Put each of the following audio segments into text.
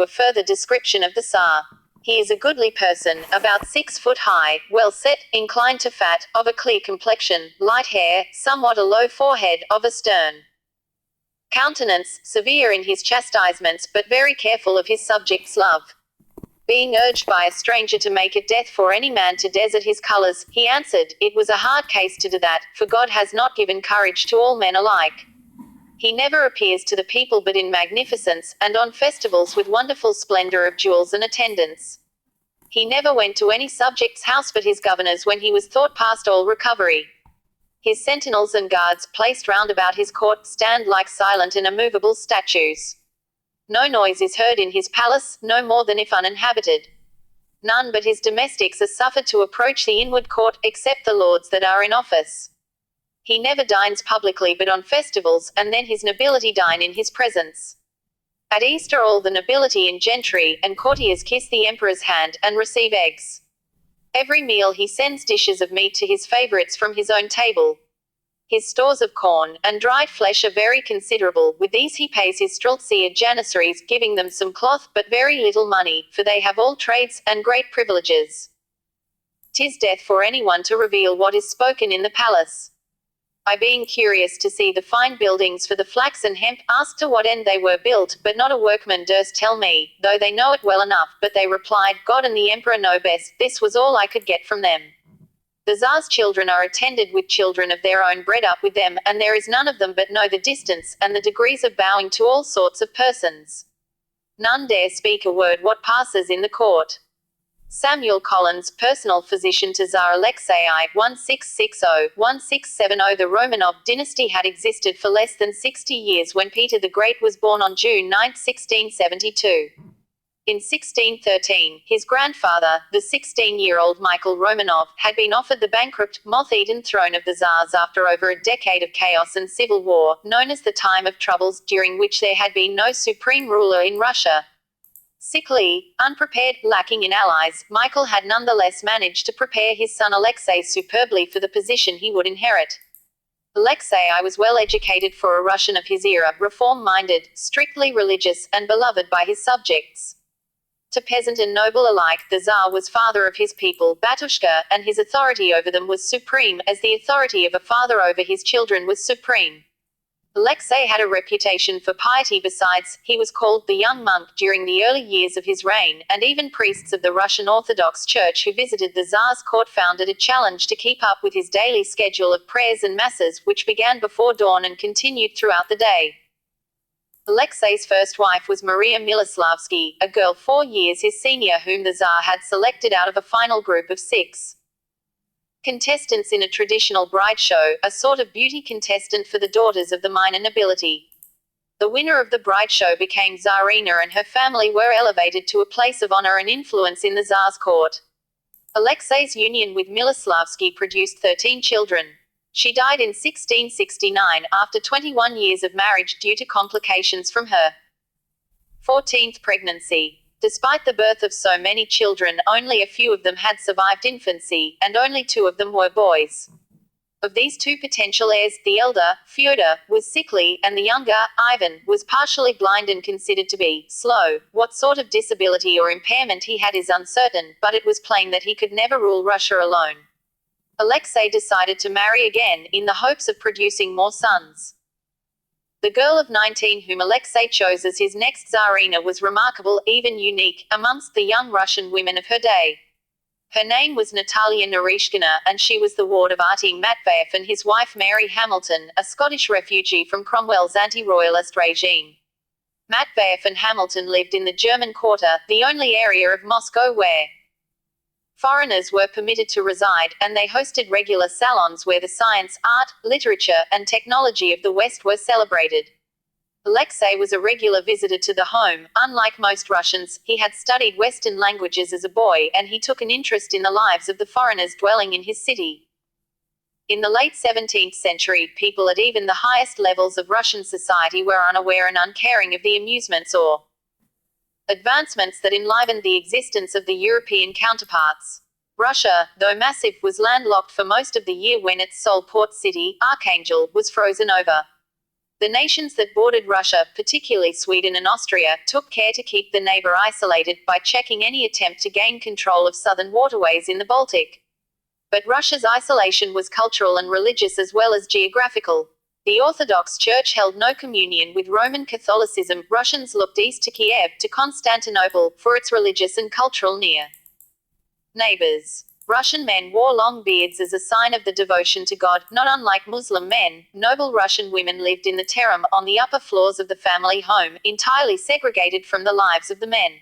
a further description of the Tsar. He is a goodly person, about 6 foot high, well set, inclined to fat, of a clear complexion, light hair, somewhat a low forehead, of a stern countenance, severe in his chastisements, but very careful of his subjects' love. Being urged by a stranger to make it death for any man to desert his colours, he answered, it was a hard case to do that, for God has not given courage to all men alike. He never appears to the people but in magnificence, and on festivals with wonderful splendour of jewels and attendants. He never went to any subject's house but his governor's when he was thought past all recovery. His sentinels and guards, placed round about his court, stand like silent and immovable statues. No noise is heard in his palace, no more than if uninhabited. None but his domestics are suffered to approach the inward court, except the lords that are in office. He never dines publicly but on festivals, and then his nobility dine in his presence. At Easter all the nobility and gentry, and courtiers kiss the emperor's hand, and receive eggs. Every meal he sends dishes of meat to his favourites from his own table. His stores of corn and dried flesh are very considerable. With these he pays his Streltsy and Janissaries, giving them some cloth, but very little money, for they have all trades, and great privileges. 'Tis death for any one to reveal what is spoken in the palace. I being curious to see the fine buildings for the flax and hemp, asked to what end they were built, but not a workman durst tell me, though they know it well enough, but they replied, God and the emperor know best. This was all I could get from them. The Tsar's children are attended with children of their own bred up with them, and there is none of them but know the distance, and the degrees of bowing to all sorts of persons. None dare speak a word what passes in the court. Samuel Collins, personal physician to Tsar Alexei I, 1660-1670. The Romanov dynasty had existed for less than 60 years when Peter the Great was born on June 9, 1672. In 1613, his grandfather, the 16-year-old Michael Romanov, had been offered the bankrupt, moth-eaten throne of the Tsars after over a decade of chaos and civil war, known as the Time of Troubles, during which there had been no supreme ruler in Russia. Sickly, unprepared, lacking in allies, Michael had nonetheless managed to prepare his son Alexei superbly for the position he would inherit. Alexei I was well educated for a Russian of his era, reform-minded, strictly religious, and beloved by his subjects. To peasant and noble alike, the Tsar was father of his people, Batushka, and his authority over them was supreme, as the authority of a father over his children was supreme. Alexei had a reputation for piety. Besides, he was called the young monk during the early years of his reign, and even priests of the Russian Orthodox Church who visited the Tsar's court found it a challenge to keep up with his daily schedule of prayers and masses, which began before dawn and continued throughout the day. Alexei's first wife was Maria Miloslavsky, a girl 4 years his senior whom the Tsar had selected out of a final group of 6 contestants in a traditional bride show, a sort of beauty contestant for the daughters of the minor nobility. The winner of the bride show became Tsarina, and her family were elevated to a place of honor and influence in the Tsar's court. Alexei's union with Miloslavsky produced 13 children. She died in 1669, after 21 years of marriage, due to complications from her 14th pregnancy. Despite the birth of so many children, only a few of them had survived infancy, and only 2 of them were boys. Of these 2 potential heirs, the elder, Fyodor, was sickly, and the younger, Ivan, was partially blind and considered to be slow. What sort of disability or impairment he had is uncertain, but it was plain that he could never rule Russia alone. Alexei decided to marry again, in the hopes of producing more sons. The girl of 19 whom Alexei chose as his next Tsarina was remarkable, even unique, amongst the young Russian women of her day. Her name was Natalia Narishkina, and she was the ward of Artem Matveyev and his wife Mary Hamilton, a Scottish refugee from Cromwell's anti-royalist regime. Matveyev and Hamilton lived in the German Quarter, the only area of Moscow where foreigners were permitted to reside, and they hosted regular salons where the science, art, literature, and technology of the West were celebrated. Alexei was a regular visitor to the home. Unlike most Russians, he had studied Western languages as a boy, and he took an interest in the lives of the foreigners dwelling in his city. In the late 17th century, people at even the highest levels of Russian society were unaware and uncaring of the amusements or advancements that enlivened the existence of the European counterparts. Russia, though massive, was landlocked for most of the year when its sole port city, Archangel, was frozen over. The nations that bordered Russia, particularly Sweden and Austria, took care to keep the neighbor isolated by checking any attempt to gain control of southern waterways in the Baltic. But Russia's isolation was cultural and religious as well as geographical. The Orthodox Church held no communion with Roman Catholicism. Russians looked east to Kiev, to Constantinople, for its religious and cultural neighbors. Russian men wore long beards as a sign of the devotion to God. Not unlike Muslim men, noble Russian women lived in the terem, on the upper floors of the family home, entirely segregated from the lives of the men.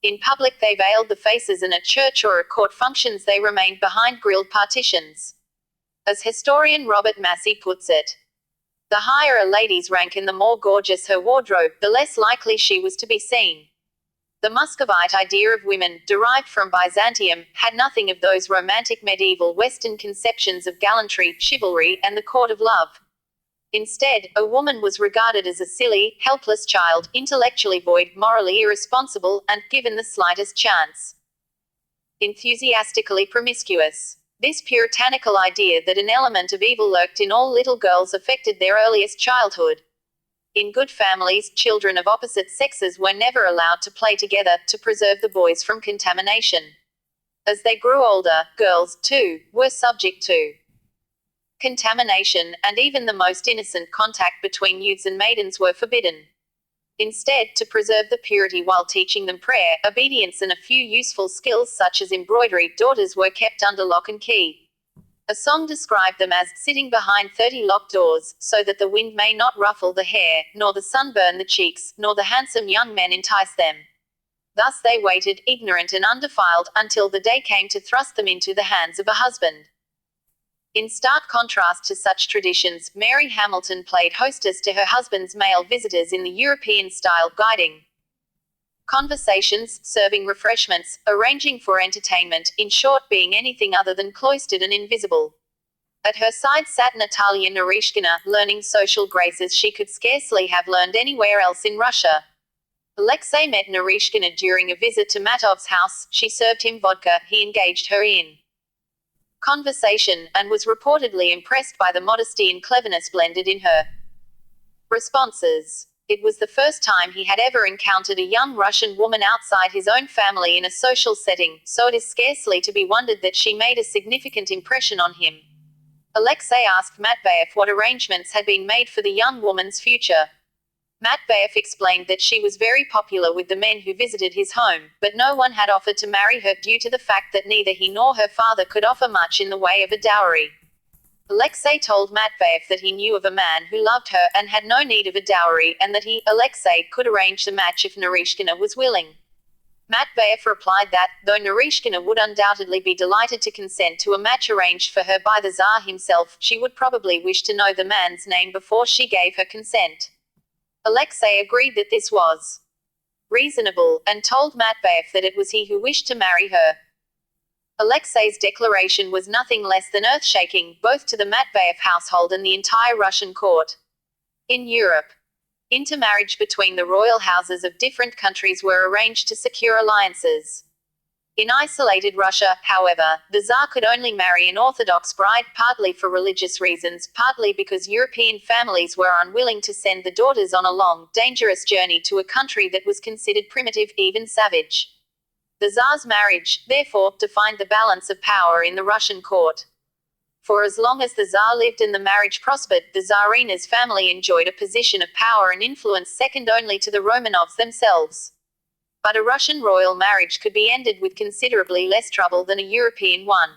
In public they veiled the faces, and at church or at court functions they remained behind grilled partitions. As historian Robert Massey puts it, the higher a lady's rank and the more gorgeous her wardrobe, the less likely she was to be seen. The Muscovite idea of women, derived from Byzantium, had nothing of those romantic medieval Western conceptions of gallantry, chivalry, and the court of love. Instead, a woman was regarded as a silly, helpless child, intellectually void, morally irresponsible, and, given the slightest chance, enthusiastically promiscuous. This puritanical idea that an element of evil lurked in all little girls affected their earliest childhood. In good families, children of opposite sexes were never allowed to play together, to preserve the boys from contamination. As they grew older, girls, too, were subject to contamination, and even the most innocent contact between youths and maidens were forbidden. Instead, to preserve the purity while teaching them prayer, obedience, and a few useful skills such as embroidery, daughters were kept under lock and key. A song described them as sitting behind 30 locked doors, so that the wind may not ruffle the hair, nor the sun burn the cheeks, nor the handsome young men entice them. Thus they waited, ignorant and undefiled, until the day came to thrust them into the hands of a husband. In stark contrast to such traditions, Mary Hamilton played hostess to her husband's male visitors in the European style, guiding conversations, serving refreshments, arranging for entertainment, in short, being anything other than cloistered and invisible. At her side sat Natalia Narishkina, learning social graces she could scarcely have learned anywhere else in Russia. Alexei met Narishkina during a visit to Matov's house. She served him vodka, he engaged her in conversation, and was reportedly impressed by the modesty and cleverness blended in her responses. It was the first time he had ever encountered a young Russian woman outside his own family in a social setting, so it is scarcely to be wondered that she made a significant impression on him. Alexei asked Matveyev what arrangements had been made for the young woman's future. Matveyev explained that she was very popular with the men who visited his home, but no one had offered to marry her due to the fact that neither he nor her father could offer much in the way of a dowry. Alexei told Matveyev that he knew of a man who loved her and had no need of a dowry, and that he, Alexei, could arrange the match if Narishkina was willing. Matveyev replied that, though Narishkina would undoubtedly be delighted to consent to a match arranged for her by the Tsar himself, she would probably wish to know the man's name before she gave her consent. Alexei agreed that this was reasonable, and told Matveyev that it was he who wished to marry her. Alexei's declaration was nothing less than earth-shaking, both to the Matveyev household and the entire Russian court. In Europe, intermarriage between the royal houses of different countries were arranged to secure alliances. In isolated Russia, however, the Tsar could only marry an Orthodox bride, partly for religious reasons, partly because European families were unwilling to send the daughters on a long, dangerous journey to a country that was considered primitive, even savage. The Tsar's marriage, therefore, defined the balance of power in the Russian court. For as long as the Tsar lived and the marriage prospered, the Tsarina's family enjoyed a position of power and influence second only to the Romanovs themselves. But a Russian royal marriage could be ended with considerably less trouble than a European one.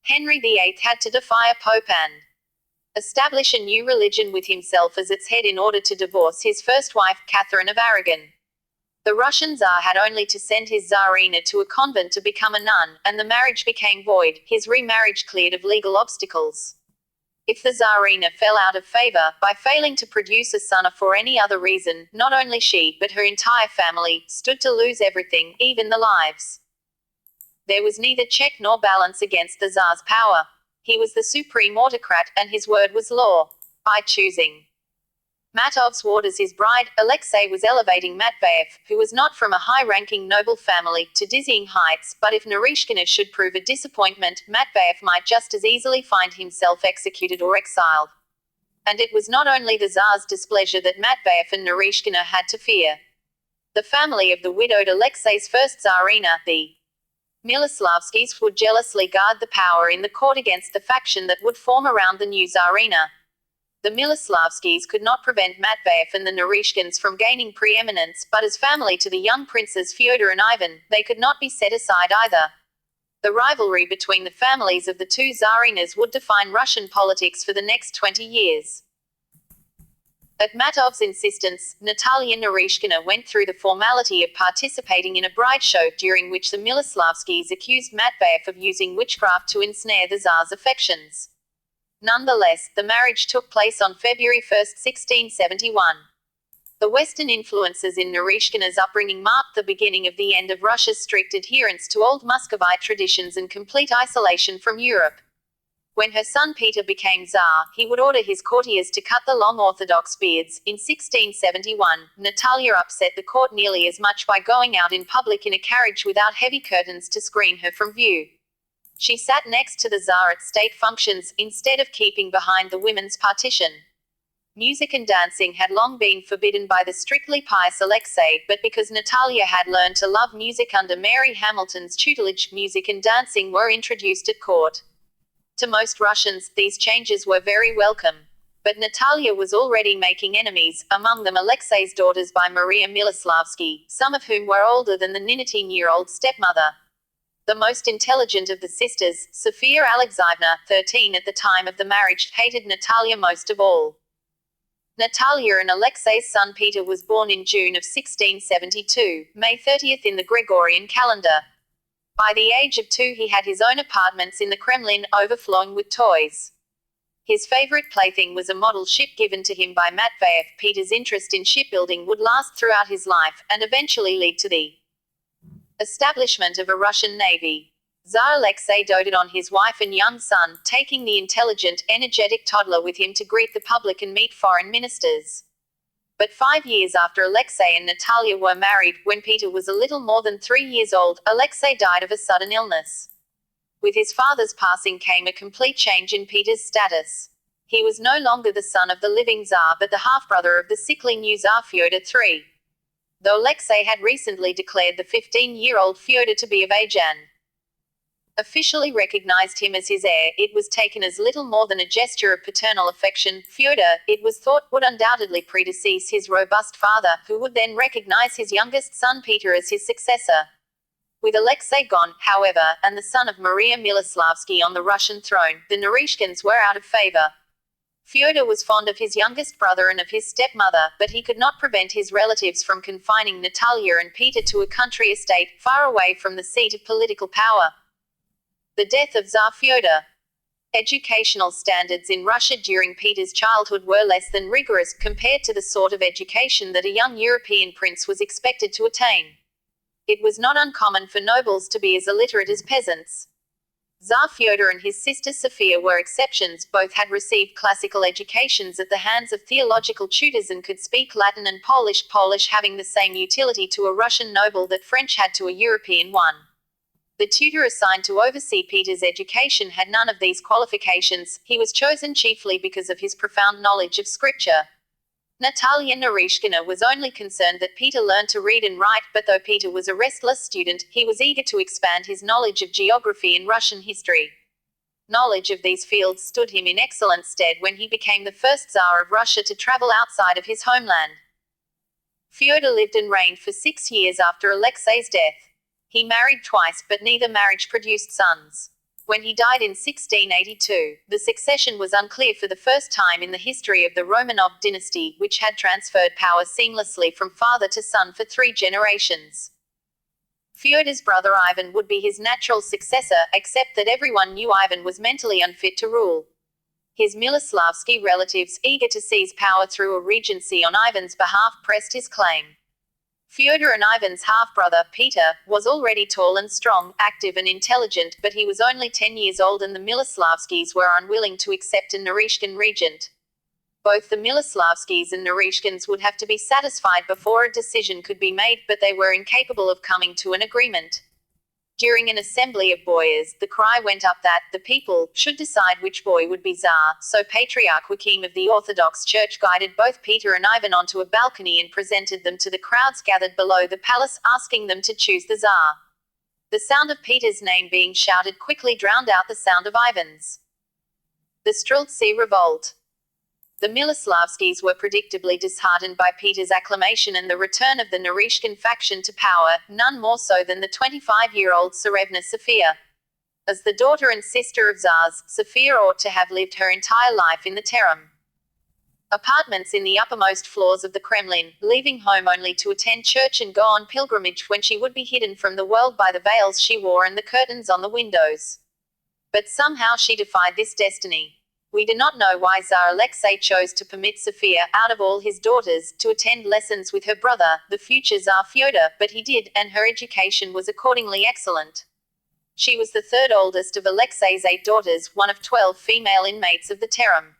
Henry VIII had to defy a pope and establish a new religion with himself as its head in order to divorce his first wife, Catherine of Aragon. The Russian Tsar had only to send his Tsarina to a convent to become a nun, and the marriage became void, his remarriage cleared of legal obstacles. If the Tsarina fell out of favor, by failing to produce a son or for any other reason, not only she, but her entire family, stood to lose everything, even the lives. There was neither check nor balance against the Tsar's power. He was the supreme autocrat, and his word was law. By choosing Matov's ward as his bride, Alexei was elevating Matveyev, who was not from a high-ranking noble family, to dizzying heights, but if Narishkina should prove a disappointment, Matveyev might just as easily find himself executed or exiled. And it was not only the Tsar's displeasure that Matveyev and Narishkina had to fear. The family of the widowed Alexei's first Tsarina, the Miloslavskis, would jealously guard the power in the court against the faction that would form around the new Tsarina. The Miloslavskis could not prevent Matveyev and the Narishkins from gaining preeminence, but as family to the young princes Fyodor and Ivan, they could not be set aside either. The rivalry between the families of the two Tsarinas would define Russian politics for the next 20 years. At Matov's insistence, Natalia Narishkina went through the formality of participating in a bride show during which the Miloslavskis accused Matveyev of using witchcraft to ensnare the Tsar's affections. Nonetheless, the marriage took place on February 1, 1671. The Western influences in Narishkina's upbringing marked the beginning of the end of Russia's strict adherence to old Muscovite traditions and complete isolation from Europe. When her son Peter became Tsar, he would order his courtiers to cut the long Orthodox beards. In 1671, Natalia upset the court nearly as much by going out in public in a carriage without heavy curtains to screen her from view. She sat next to the Tsar at state functions, instead of keeping behind the women's partition. Music and dancing had long been forbidden by the strictly pious Alexei, but because Natalia had learned to love music under Mary Hamilton's tutelage, music and dancing were introduced at court. To most Russians, these changes were very welcome. But Natalia was already making enemies, among them Alexei's daughters by Maria Miloslavsky, some of whom were older than the 19-year-old stepmother. The most intelligent of the sisters, Sophia Alexeyevna, 13 at the time of the marriage, hated Natalia most of all. Natalia and Alexei's son Peter was born in June of 1672, May 30th in the Gregorian calendar. By the age of 2 he had his own apartments in the Kremlin, overflowing with toys. His favorite plaything was a model ship given to him by Matveyev. Peter's interest in shipbuilding would last throughout his life, and eventually lead to the establishment of a Russian navy. Tsar Alexei doted on his wife and young son, taking the intelligent, energetic toddler with him to greet the public and meet foreign ministers. But 5 years after Alexei and Natalia were married, when Peter was a little more than 3 years old, Alexei died of a sudden illness. With his father's passing came a complete change in Peter's status. He was no longer the son of the living Tsar but the half-brother of the sickly new Tsar Fyodor III. Though Alexei had recently declared the 15-year-old Fyodor to be of age and officially recognized him as his heir, it was taken as little more than a gesture of paternal affection. Fyodor, it was thought, would undoubtedly predecease his robust father, who would then recognize his youngest son Peter as his successor. With Alexei gone, however, and the son of Maria Miloslavsky on the Russian throne, the Narishkins were out of favor. Fyodor was fond of his youngest brother and of his stepmother, but he could not prevent his relatives from confining Natalia and Peter to a country estate, far away from the seat of political power. The death of Tsar Fyodor. Educational standards in Russia during Peter's childhood were less than rigorous, compared to the sort of education that a young European prince was expected to attain. It was not uncommon for nobles to be as illiterate as peasants. Tsar Fyodor and his sister Sophia were exceptions. Both had received classical educations at the hands of theological tutors and could speak Latin and Polish, Polish having the same utility to a Russian noble that French had to a European one. The tutor assigned to oversee Peter's education had none of these qualifications. He was chosen chiefly because of his profound knowledge of scripture. Natalia Narishkina was only concerned that Peter learned to read and write, but though Peter was a restless student, he was eager to expand his knowledge of geography and Russian history. Knowledge of these fields stood him in excellent stead when he became the first Tsar of Russia to travel outside of his homeland. Fyodor lived and reigned for 6 years after Alexei's death. He married twice, but neither marriage produced sons. When he died in 1682, the succession was unclear for the first time in the history of the Romanov dynasty, which had transferred power seamlessly from father to son for 3 generations. Fyodor's brother Ivan would be his natural successor, except that everyone knew Ivan was mentally unfit to rule. His Miloslavsky relatives, eager to seize power through a regency on Ivan's behalf, pressed his claim. Fyodor and Ivan's half-brother, Peter, was already tall and strong, active and intelligent, but he was only 10 years old and the Miloslavskys were unwilling to accept a Narishkin regent. Both the Miloslavskys and Narishkins would have to be satisfied before a decision could be made, but they were incapable of coming to an agreement. During an assembly of boyars, the cry went up that the people should decide which boy would be Tsar, so Patriarch Joachim of the Orthodox Church guided both Peter and Ivan onto a balcony and presented them to the crowds gathered below the palace, asking them to choose the Tsar. The sound of Peter's name being shouted quickly drowned out the sound of Ivan's. The Streltsy Revolt. The Miloslavskis were predictably disheartened by Peter's acclamation and the return of the Narishkin faction to power, none more so than the 25-year-old Tsarevna Sophia. As the daughter and sister of Tsars, Sophia ought to have lived her entire life in the Terem apartments in the uppermost floors of the Kremlin, leaving home only to attend church and go on pilgrimage when she would be hidden from the world by the veils she wore and the curtains on the windows. But somehow she defied this destiny. We do not know why Tsar Alexei chose to permit Sophia, out of all his daughters, to attend lessons with her brother, the future Tsar Fyodor, but he did, and her education was accordingly excellent. She was the third oldest of Alexei's 8 daughters, one of 12 female inmates of the Terem.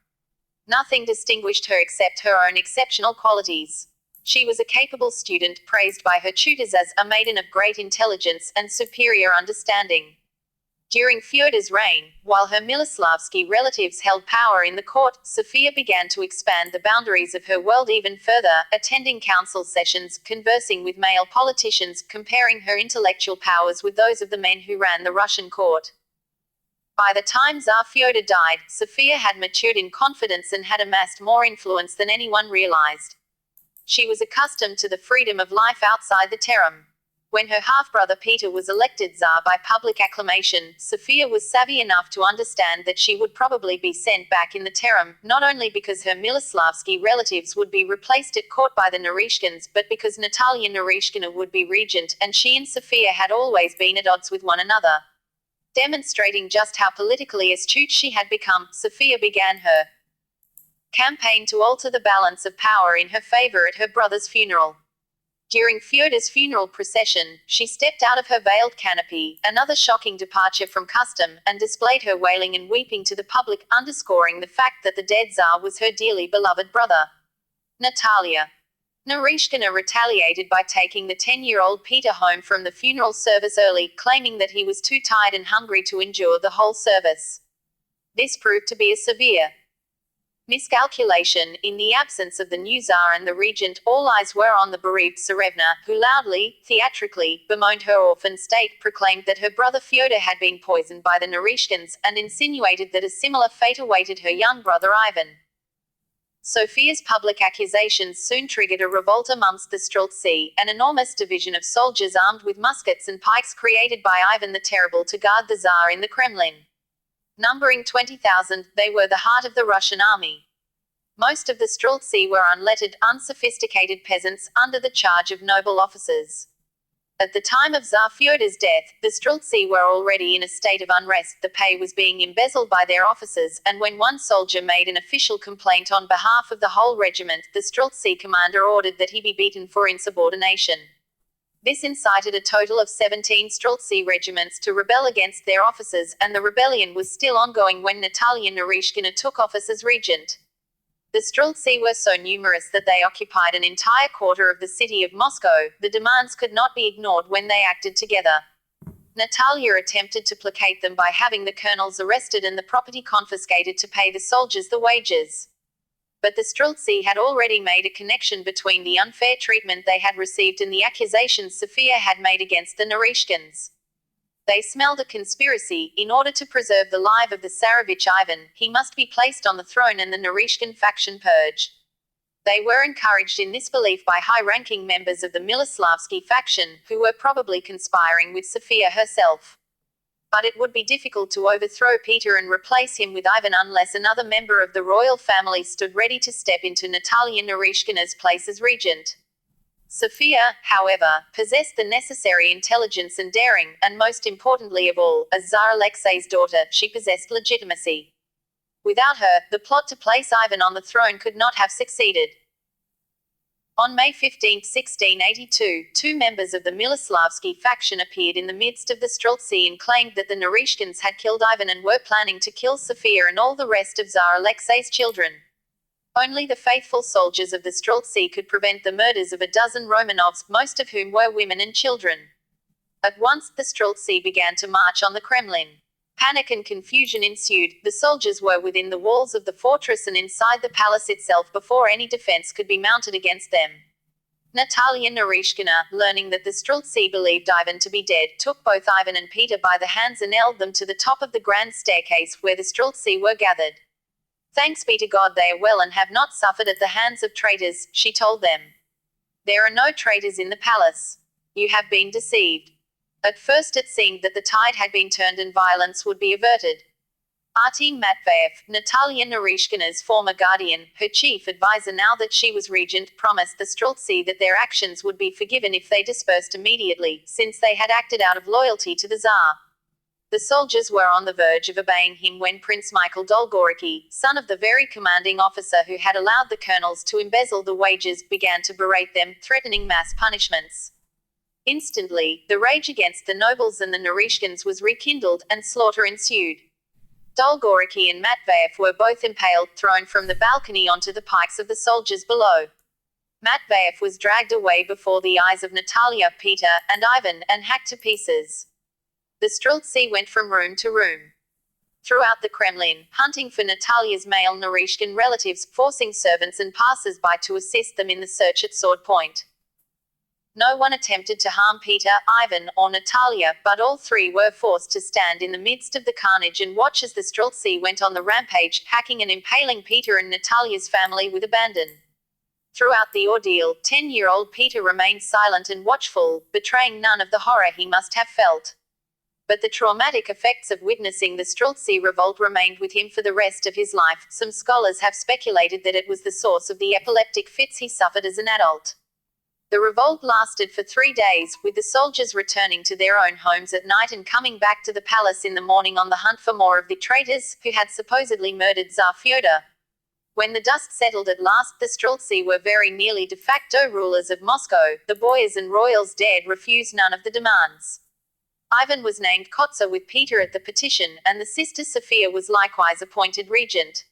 Nothing distinguished her except her own exceptional qualities. She was a capable student, praised by her tutors as a maiden of great intelligence and superior understanding. During Fyodor's reign, while her Miloslavsky relatives held power in the court, Sophia began to expand the boundaries of her world even further, attending council sessions, conversing with male politicians, comparing her intellectual powers with those of the men who ran the Russian court. By the time Tsar Fyodor died, Sophia had matured in confidence and had amassed more influence than anyone realized. She was accustomed to the freedom of life outside the Terem. When her half-brother Peter was elected Tsar by public acclamation, Sophia was savvy enough to understand that she would probably be sent back in the Terem, not only because her Miloslavsky relatives would be replaced at court by the Narishkins, but because Natalia Narishkina would be regent, and she and Sophia had always been at odds with one another. Demonstrating just how politically astute she had become, Sophia began her campaign to alter the balance of power in her favor at her brother's funeral. During Fyodor's funeral procession, she stepped out of her veiled canopy, another shocking departure from custom, and displayed her wailing and weeping to the public, underscoring the fact that the dead Tsar was her dearly beloved brother. Natalia Narishkina retaliated by taking the 10-year-old Peter home from the funeral service early, claiming that he was too tired and hungry to endure the whole service. This proved to be a severe miscalculation. In the absence of the new Tsar and the regent, all eyes were on the bereaved Tsarevna, who loudly, theatrically, bemoaned her orphan state, proclaimed that her brother Fyodor had been poisoned by the Narishkins, and insinuated that a similar fate awaited her young brother Ivan. Sophia's public accusations soon triggered a revolt amongst the Streltsy, an enormous division of soldiers armed with muskets and pikes created by Ivan the Terrible to guard the Tsar in the Kremlin. Numbering 20,000, they were the heart of the Russian army. Most of the Streltsy were unlettered, unsophisticated peasants, under the charge of noble officers. At the time of Tsar Fyodor's death, the Streltsy were already in a state of unrest. The pay was being embezzled by their officers, and when one soldier made an official complaint on behalf of the whole regiment, the Streltsy commander ordered that he be beaten for insubordination. This incited a total of 17 Streltsy regiments to rebel against their officers, and the rebellion was still ongoing when Natalia Narishkina took office as regent. The Streltsy were so numerous that they occupied an entire quarter of the city of Moscow. The demands could not be ignored when they acted together. Natalia attempted to placate them by having the colonels arrested and the property confiscated to pay the soldiers the wages. But the Streltsy had already made a connection between the unfair treatment they had received and the accusations Sophia had made against the Narishkins. They smelled a conspiracy. In order to preserve the life of the Tsarevich Ivan, he must be placed on the throne and the Narishkin faction purged. They were encouraged in this belief by high-ranking members of the Miloslavsky faction, who were probably conspiring with Sophia herself. But it would be difficult to overthrow Peter and replace him with Ivan unless another member of the royal family stood ready to step into Natalia Narishkina's place as regent. Sophia, however, possessed the necessary intelligence and daring, and most importantly of all, as Tsar Alexei's daughter, she possessed legitimacy. Without her, the plot to place Ivan on the throne could not have succeeded. On May 15, 1682, 2 members of the Miloslavsky faction appeared in the midst of the Streltsy and claimed that the Narishkins had killed Ivan and were planning to kill Sophia and all the rest of Tsar Alexei's children. Only the faithful soldiers of the Streltsy could prevent the murders of a dozen Romanovs, most of whom were women and children. At once, the Streltsy began to march on the Kremlin. Panic and confusion ensued. The soldiers were within the walls of the fortress and inside the palace itself before any defense could be mounted against them. Natalia Narishkina, learning that the Streltsy believed Ivan to be dead, took both Ivan and Peter by the hands and held them to the top of the grand staircase where the Streltsy were gathered. "Thanks be to God they are well and have not suffered at the hands of traitors," she told them. "There are no traitors in the palace. You have been deceived." At first it seemed that the tide had been turned and violence would be averted. Artem Matveyev, Natalia Narishkina's former guardian, her chief advisor now that she was regent, promised the Streltsy that their actions would be forgiven if they dispersed immediately, since they had acted out of loyalty to the Tsar. The soldiers were on the verge of obeying him when Prince Michael Dolgoruki, son of the very commanding officer who had allowed the colonels to embezzle the wages, began to berate them, threatening mass punishments. Instantly, the rage against the nobles and the Narishkins was rekindled, and slaughter ensued. Dolgoruki and Matveyev were both impaled, thrown from the balcony onto the pikes of the soldiers below. Matveyev was dragged away before the eyes of Natalia, Peter, and Ivan, and hacked to pieces. The Streltsy went from room to room throughout the Kremlin, hunting for Natalia's male Narishkin relatives, forcing servants and passers-by to assist them in the search at sword point. No one attempted to harm Peter, Ivan, or Natalia, but all three were forced to stand in the midst of the carnage and watch as the Streltsy went on the rampage, hacking and impaling Peter and Natalia's family with abandon. Throughout the ordeal, 10-year-old Peter remained silent and watchful, betraying none of the horror he must have felt. But the traumatic effects of witnessing the Streltsy revolt remained with him for the rest of his life. Some scholars have speculated that it was the source of the epileptic fits he suffered as an adult. The revolt lasted for 3 days, with the soldiers returning to their own homes at night and coming back to the palace in the morning on the hunt for more of the traitors, who had supposedly murdered Tsar Fyodor. When the dust settled at last, the Streltsy were very nearly de facto rulers of Moscow. The boyars and royals dared refuse none of the demands. Ivan was named Kotsa with Peter at the petition, and the sister Sophia was likewise appointed regent.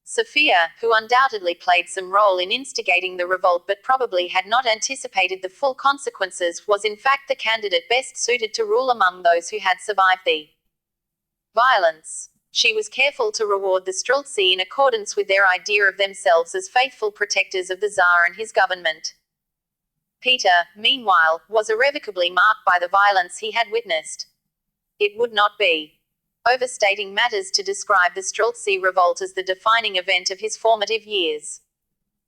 Sophia, who undoubtedly played some role in instigating the revolt but probably had not anticipated the full consequences, was in fact the candidate best suited to rule among those who had survived the violence. She was careful to reward the Streltsy in accordance with their idea of themselves as faithful protectors of the Tsar and his government. Peter, meanwhile, was irrevocably marked by the violence he had witnessed. It would not be overstating matters to describe the Streltsy revolt as the defining event of his formative years.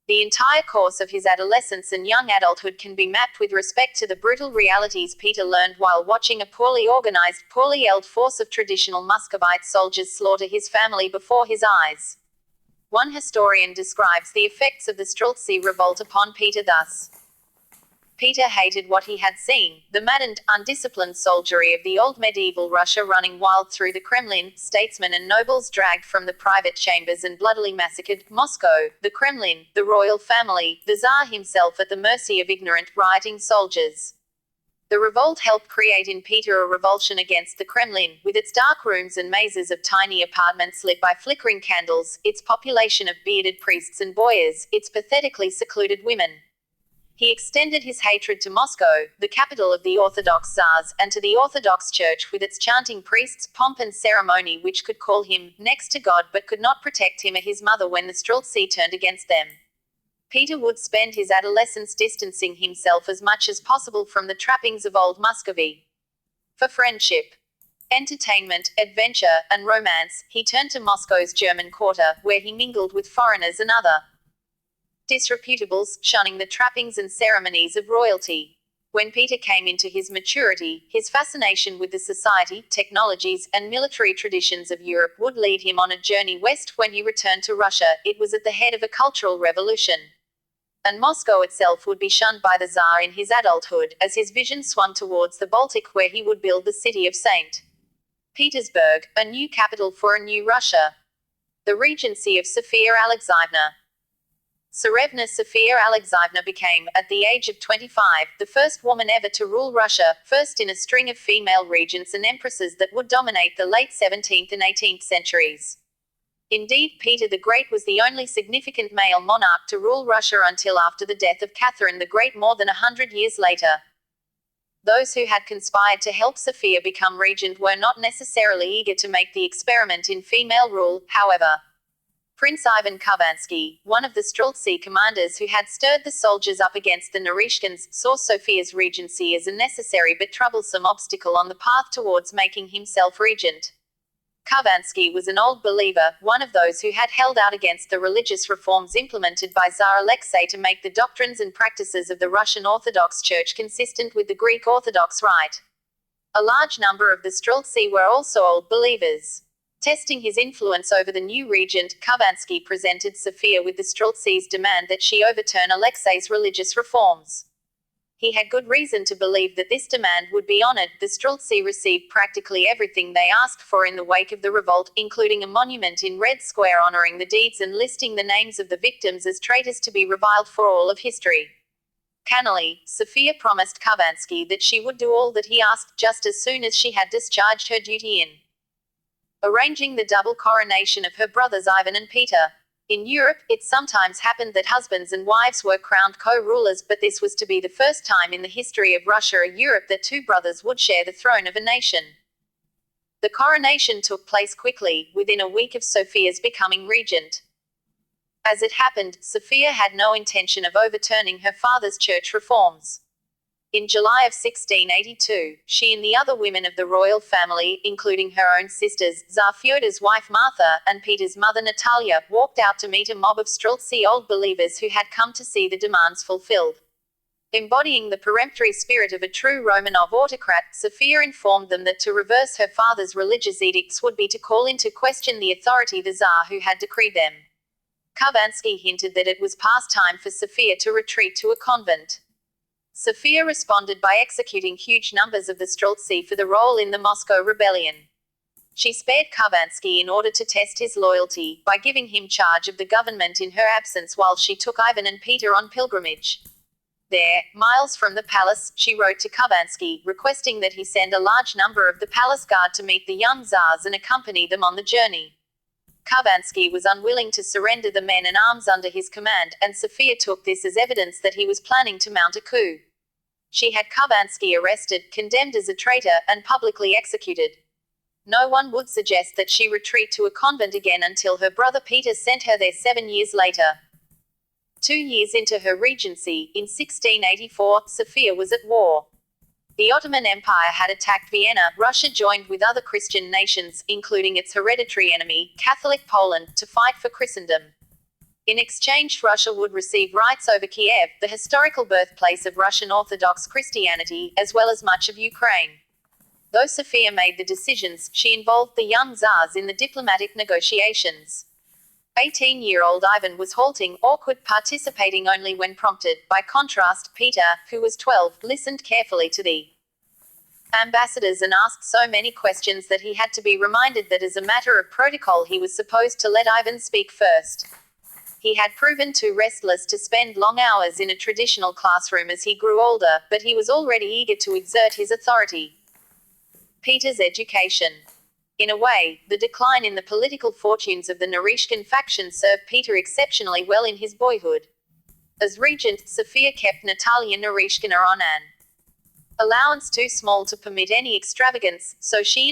The entire course of his adolescence and young adulthood can be mapped with respect to the brutal realities Peter learned while watching a poorly organized, poorly held force of traditional Muscovite soldiers slaughter his family before his eyes. One historian describes the effects of the Streltsy revolt upon Peter thus. Peter hated what he had seen, the maddened, undisciplined soldiery of the old medieval Russia running wild through the Kremlin, statesmen and nobles dragged from the private chambers and bloodily massacred, Moscow, the Kremlin, the royal family, the Tsar himself at the mercy of ignorant, rioting soldiers. The revolt helped create in Peter a revulsion against the Kremlin, with its dark rooms and mazes of tiny apartments lit by flickering candles, its population of bearded priests and boyars, its pathetically secluded women. He extended his hatred to Moscow, the capital of the Orthodox Tsars, and to the Orthodox Church with its chanting priests, pomp and ceremony which could call him next to God but could not protect him or his mother when the Streltsy turned against them. Peter would spend his adolescence distancing himself as much as possible from the trappings of old Muscovy. For friendship, entertainment, adventure, and romance, he turned to Moscow's German quarter, where he mingled with foreigners and other disreputables, shunning the trappings and ceremonies of royalty. When Peter came into his maturity, his fascination with the society, technologies, and military traditions of Europe would lead him on a journey west. When he returned to Russia, it was at the head of a cultural revolution. And Moscow itself would be shunned by the Tsar in his adulthood, as his vision swung towards the Baltic where he would build the city of St. Petersburg, a new capital for a new Russia. The regency of Sophia Alexeyevna. Tsarevna Sophia Alexeyevna became, at the age of 25, the first woman ever to rule Russia, first in a string of female regents and empresses that would dominate the late 17th and 18th centuries. Indeed, Peter the Great was the only significant male monarch to rule Russia until after the death of Catherine the Great more than 100 years later. Those who had conspired to help Sophia become regent were not necessarily eager to make the experiment in female rule, however. Prince Ivan Khovansky, one of the Streltsy commanders who had stirred the soldiers up against the Narishkins, saw Sophia's regency as a necessary but troublesome obstacle on the path towards making himself regent. Khovansky was an old believer, one of those who had held out against the religious reforms implemented by Tsar Alexei to make the doctrines and practices of the Russian Orthodox Church consistent with the Greek Orthodox Rite. A large number of the Streltsy were also old believers. Testing his influence over the new regent, Khovansky presented Sophia with the Streltsy's demand that she overturn Alexei's religious reforms. He had good reason to believe that this demand would be honored. The Streltsy received practically everything they asked for in the wake of the revolt, including a monument in Red Square honoring the deeds and listing the names of the victims as traitors to be reviled for all of history. Cannily, Sophia promised Khovansky that she would do all that he asked just as soon as she had discharged her duty in arranging the double coronation of her brothers Ivan and Peter. In Europe, it sometimes happened that husbands and wives were crowned co-rulers, but this was to be the first time in the history of Russia or Europe that two brothers would share the throne of a nation. The coronation took place quickly, within a week of Sophia's becoming regent. As it happened, Sophia had no intention of overturning her father's church reforms. In July of 1682, she and the other women of the royal family, including her own sisters, Tsar Fyodor's wife Martha, and Peter's mother Natalia, walked out to meet a mob of Streltsy old believers who had come to see the demands fulfilled. Embodying the peremptory spirit of a true Romanov autocrat, Sophia informed them that to reverse her father's religious edicts would be to call into question the authority the Tsar who had decreed them. Khovansky hinted that it was past time for Sophia to retreat to a convent. Sophia responded by executing huge numbers of the Streltsy for the role in the Moscow Rebellion. She spared Khovansky in order to test his loyalty, by giving him charge of the government in her absence while she took Ivan and Peter on pilgrimage. There, miles from the palace, she wrote to Khovansky, requesting that he send a large number of the palace guard to meet the young Tsars and accompany them on the journey. Khovansky was unwilling to surrender the men and arms under his command, and Sophia took this as evidence that he was planning to mount a coup. She had Khovansky arrested, condemned as a traitor, and publicly executed. No one would suggest that she retreat to a convent again until her brother Peter sent her there 7 years later. 2 years into her regency, in 1684, Sophia was at war. The Ottoman Empire had attacked Vienna. Russia joined with other Christian nations, including its hereditary enemy, Catholic Poland, to fight for Christendom. In exchange, Russia would receive rights over Kiev, the historical birthplace of Russian Orthodox Christianity, as well as much of Ukraine. Though Sophia made the decisions, she involved the young Tsars in the diplomatic negotiations. 18-year-old Ivan was halting, awkward, participating only when prompted. By contrast, Peter, who was 12, listened carefully to the ambassadors and asked so many questions that he had to be reminded that as a matter of protocol he was supposed to let Ivan speak first. He had proven too restless to spend long hours in a traditional classroom as he grew older, but he was already eager to exert his authority. Peter's education. In a way, the decline in the political fortunes of the Narishkin faction served Peter exceptionally well in his boyhood. As regent, Sophia kept Natalia Narishkina on an allowance too small to permit any extravagance, so she